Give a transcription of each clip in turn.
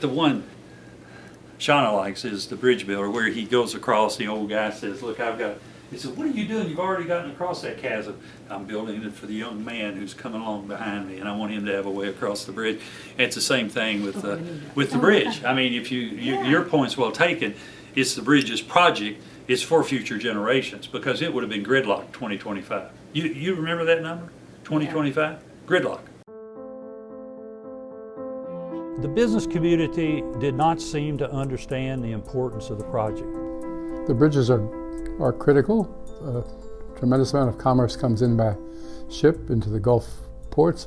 The one Shauna likes is the bridge builder, where he goes across, the old guy says, look, he said, what are you doing? You've already gotten across that chasm. I'm building it for the young man who's coming along behind me, and I want him to have a way across the bridge. And it's the same thing with the bridge. I mean, if your point's well taken, it's the bridge's project, it's for future generations, because it would have been gridlock 2025. You remember that number? 2025? Gridlock. The business community did not seem to understand the importance of the project. The bridges are critical. A tremendous amount of commerce comes in by ship into the Gulf ports.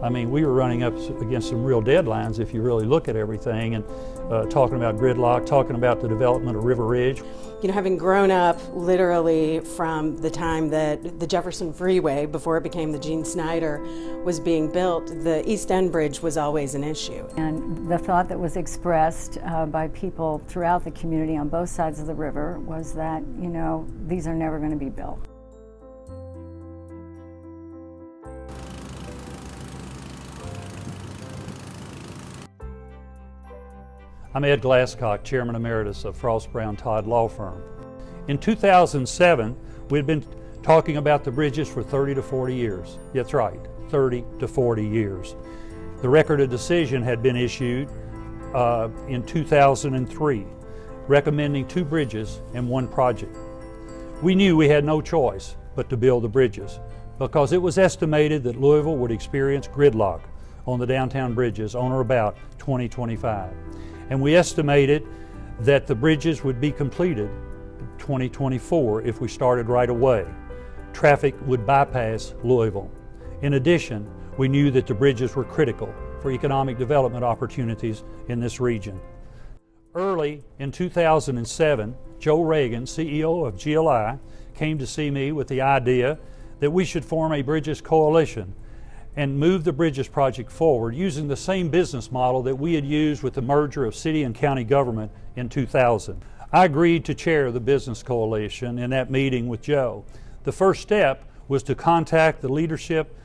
I mean, we were running up against some real deadlines if you really look at everything, and talking about gridlock, talking about the development of River Ridge. You know, having grown up literally from the time that the Jefferson Freeway, before it became the Gene Snyder, was being built, the East End Bridge was always an issue. And the thought that was expressed by people throughout the community on both sides of the river was that, you know, these are never going to be built. I'm Ed Glasscock, Chairman Emeritus of Frost Brown Todd Law Firm. In 2007, we had been talking about the bridges for 30 to 40 years. That's right, 30 to 40 years. The record of decision had been issued in 2003, recommending 2 bridges and 1 project. We knew we had no choice but to build the bridges, because it was estimated that Louisville would experience gridlock on the downtown bridges on or about 2025. And we estimated that the bridges would be completed 2024 if we started right away. Traffic would bypass Louisville. In addition, we knew that the bridges were critical for economic development opportunities in this region. Early in 2007, Joe Reagan, CEO of GLI, came to see me with the idea that we should form a Bridges Coalition and move the Bridges project forward using the same business model that we had used with the merger of city and county government in 2000. I agreed to chair the Business Coalition in that meeting with Joe. The first step was to contact the leadership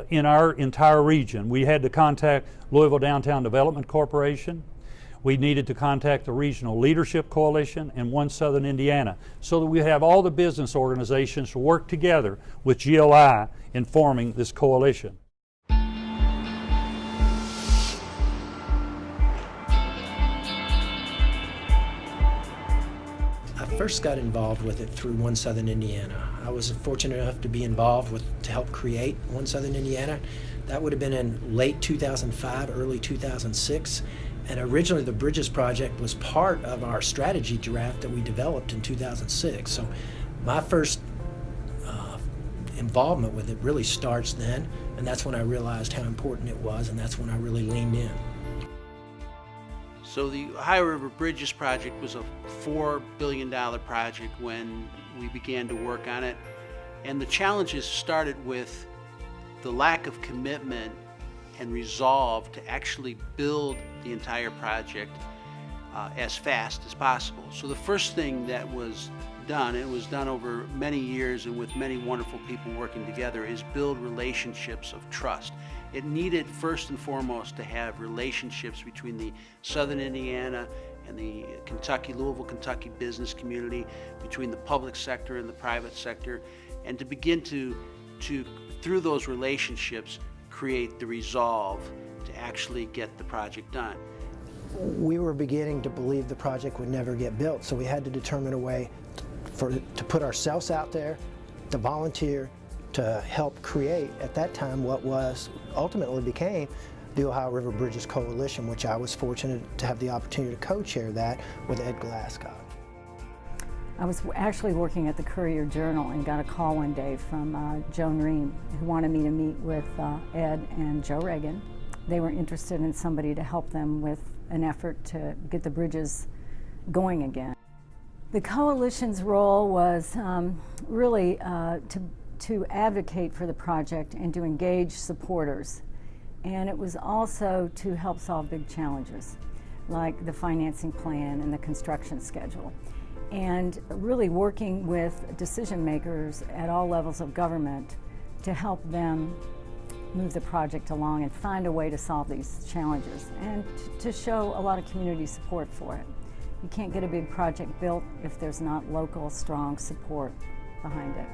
in our entire region. We had to contact Louisville Downtown Development Corporation. We needed to contact the Regional Leadership Coalition and One Southern Indiana, so that we have all the business organizations to work together with GLI in forming this coalition. I first got involved with it through One Southern Indiana. I was fortunate enough to be involved to help create One Southern Indiana. That would have been in late 2005, early 2006. And originally the Bridges project was part of our strategy draft that we developed in 2006. So my first involvement with it really starts then, and that's when I realized how important it was, and that's when I really leaned in. So the Ohio River Bridges project was a $4 billion project when we began to work on it. And the challenges started with the lack of commitment and resolve to actually build the entire project as fast as possible. So the first thing that was done, and it was done over many years and with many wonderful people working together, is build relationships of trust. It needed first and foremost to have relationships between the Southern Indiana and the Louisville, Kentucky business community, between the public sector and the private sector, and to begin to through those relationships, create the resolve to actually get the project done. We were beginning to believe the project would never get built, so we had to determine a way to put ourselves out there, to volunteer, to help create, at that time, what was ultimately became the Ohio River Bridges Coalition, which I was fortunate to have the opportunity to co-chair that with Ed Glasscock. I was actually working at the Courier-Journal and got a call one day from Joan Ream, who wanted me to meet with Ed and Joe Reagan. They were interested in somebody to help them with an effort to get the bridges going again. The coalition's role was really to advocate for the project and to engage supporters. And it was also to help solve big challenges, like the financing plan and the construction schedule. And really working with decision makers at all levels of government to help them move the project along and find a way to solve these challenges, and to show a lot of community support for it. You can't get a big project built if there's not local, strong support behind it.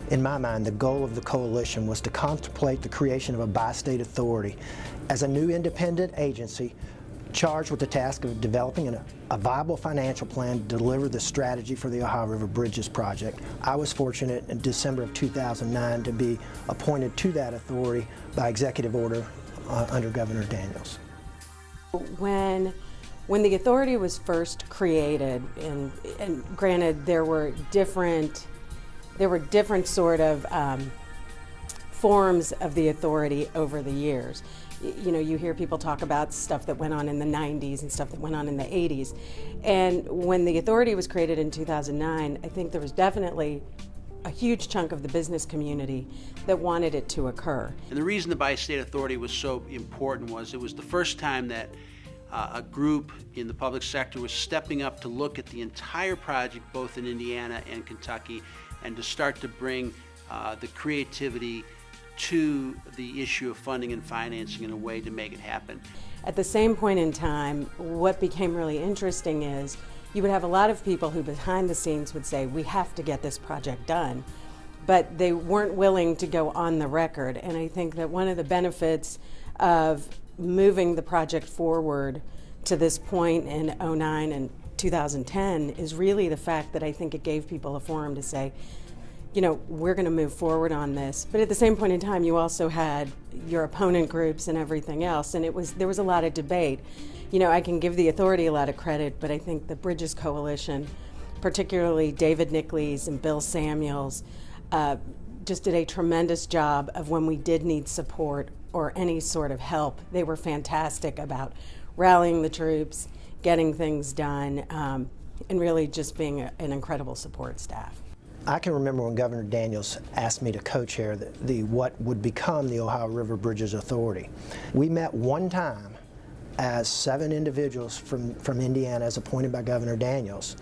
In my mind, the goal of the coalition was to contemplate the creation of a bi-state authority as a new independent agency charged with the task of developing a viable financial plan to deliver the strategy for the Ohio River Bridges project. I was fortunate in December of 2009 to be appointed to that authority by executive order under Governor Daniels. When the authority was first created, and granted there were different sort of forms of the authority over the years. You know, you hear people talk about stuff that went on in the 90s and stuff that went on in the 80s. And when the authority was created in 2009, I think there was definitely a huge chunk of the business community that wanted it to occur. And the reason the Bi-State Authority was so important was it was the first time that a group in the public sector was stepping up to look at the entire project, both in Indiana and Kentucky, and to start to bring the creativity to the issue of funding and financing in a way to make it happen. At the same point in time, what became really interesting is you would have a lot of people who behind the scenes would say, we have to get this project done, but they weren't willing to go on the record. And I think that one of the benefits of moving the project forward to this point in 2009 and 2010 is really the fact that I think it gave people a forum to say, you know, we're going to move forward on this. But at the same point in time, you also had your opponent groups and everything else, and there was a lot of debate. You know, I can give the authority a lot of credit, but I think the Bridges Coalition, particularly David Nicklees and Bill Samuels, just did a tremendous job of when we did need support or any sort of help. They were fantastic about rallying the troops, getting things done, and really just being an incredible support staff. I can remember when Governor Daniels asked me to co-chair the what would become the Ohio River Bridges Authority. We met one time as 7 individuals from Indiana as appointed by Governor Daniels.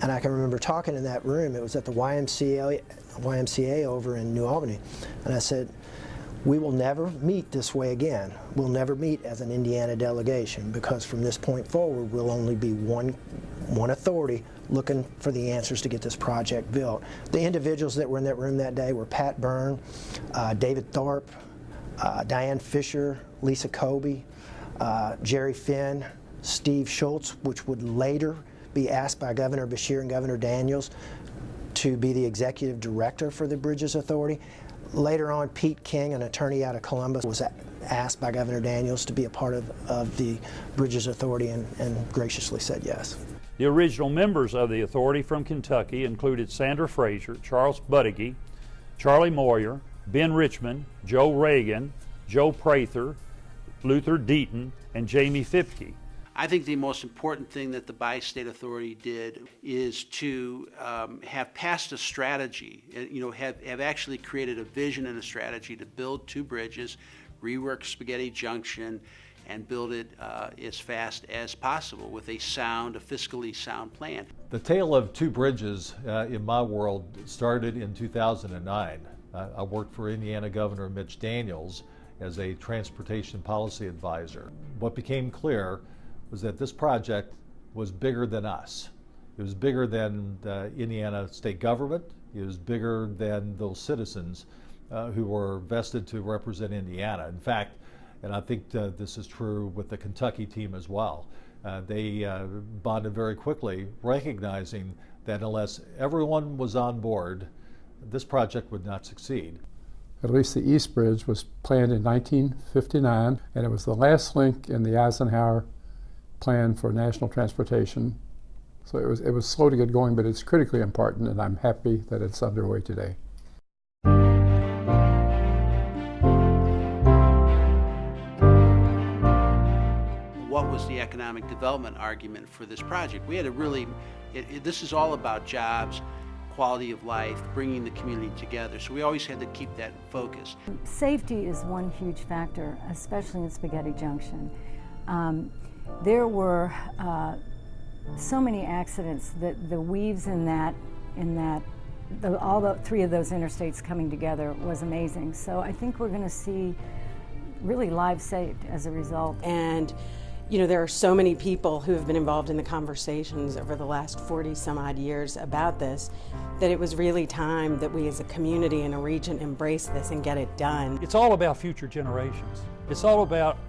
And I can remember talking in that room, it was at the YMCA over in New Albany, and I said, we will never meet this way again. We'll never meet as an Indiana delegation, because from this point forward, we'll only be one authority looking for the answers to get this project built. The individuals that were in that room that day were Pat Byrne, David Thorpe, Diane Fisher, Lisa Kobe, Jerry Finn, Steve Schultz, which would later be asked by Governor Beshear and Governor Daniels to be the executive director for the Bridges Authority. Later on, Pete King, an attorney out of Columbus, was asked by Governor Daniels to be a part of the Bridges Authority and graciously said yes. The original members of the authority from Kentucky included Sandra Frazier, Charles Buddige, Charlie Moyer, Ben Richmond, Joe Reagan, Joe Prather, Luther Deaton, and Jamie Fipke. I think the most important thing that the Bi-State Authority did is to have passed a strategy, you know, have actually created a vision and a strategy to build 2 bridges, rework Spaghetti Junction, and build it as fast as possible with a fiscally sound plan. The tale of 2 bridges in my world started in 2009. I worked for Indiana Governor Mitch Daniels as a transportation policy advisor. What became clear was that this project was bigger than us. It was bigger than the Indiana state government. It was bigger than those citizens who were vested to represent Indiana. In fact, and I think this is true with the Kentucky team as well, they bonded very quickly, recognizing that unless everyone was on board, this project would not succeed. At least the East Bridge was planned in 1959, and it was the last link in the Eisenhower plan for national transportation. So it was slow to get going, but it's critically important, and I'm happy that it's underway today. What was the economic development argument for this project? We had to really, this is all about jobs, quality of life, bringing the community together. So we always had to keep that focus. Safety is one huge factor, especially in Spaghetti Junction. There were so many accidents. The weaves in that, all the three of those interstates coming together was amazing. So I think we're going to see really lives saved as a result. And you know, there are so many people who have been involved in the conversations over the last 40 some odd years about this, that it was really time that we as a community and a region embrace this and get it done. It's all about future generations. It's all about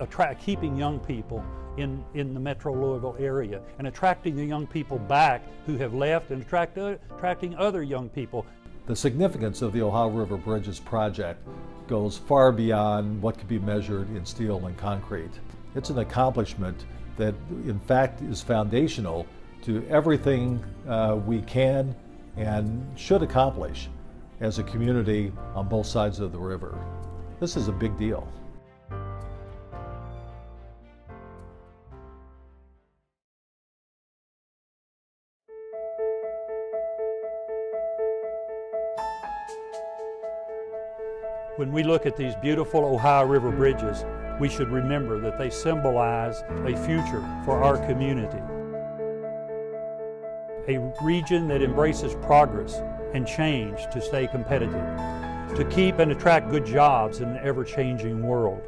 keeping young people in the Metro Louisville area and attracting the young people back who have left and attracting other young people. The significance of the Ohio River Bridges project goes far beyond what could be measured in steel and concrete. It's an accomplishment that in fact is foundational to everything we can and should accomplish as a community on both sides of the river. This is a big deal. When we look at these beautiful Ohio River bridges, we should remember that they symbolize a future for our community. A region that embraces progress and change to stay competitive, to keep and attract good jobs in an ever-changing world.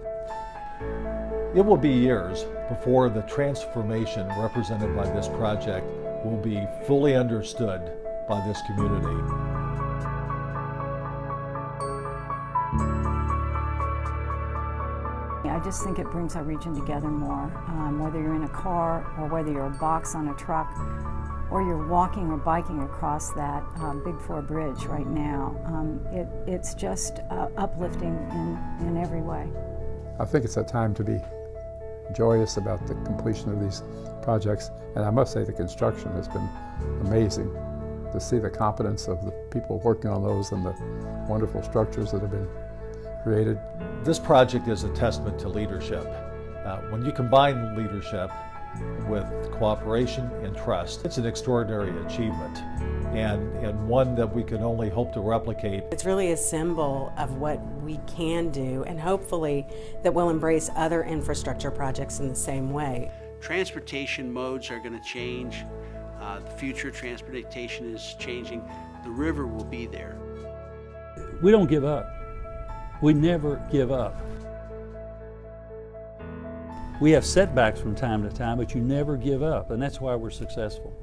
It will be years before the transformation represented by this project will be fully understood by this community. I just think it brings our region together more, whether you're in a car or whether you're a box on a truck or you're walking or biking across that Big Four Bridge right now. It's just uplifting in every way. I think it's a time to be joyous about the completion of these projects, and I must say the construction has been amazing. To see the competence of the people working on those and the wonderful structures that have been created. This project is a testament to leadership. When you combine leadership with cooperation and trust, it's an extraordinary achievement and one that we can only hope to replicate. It's really a symbol of what we can do, and hopefully that we'll embrace other infrastructure projects in the same way. Transportation modes are going to change. The future of transportation is changing. The river will be there. We don't give up. We never give up. We have setbacks from time to time, but you never give up, and that's why we're successful.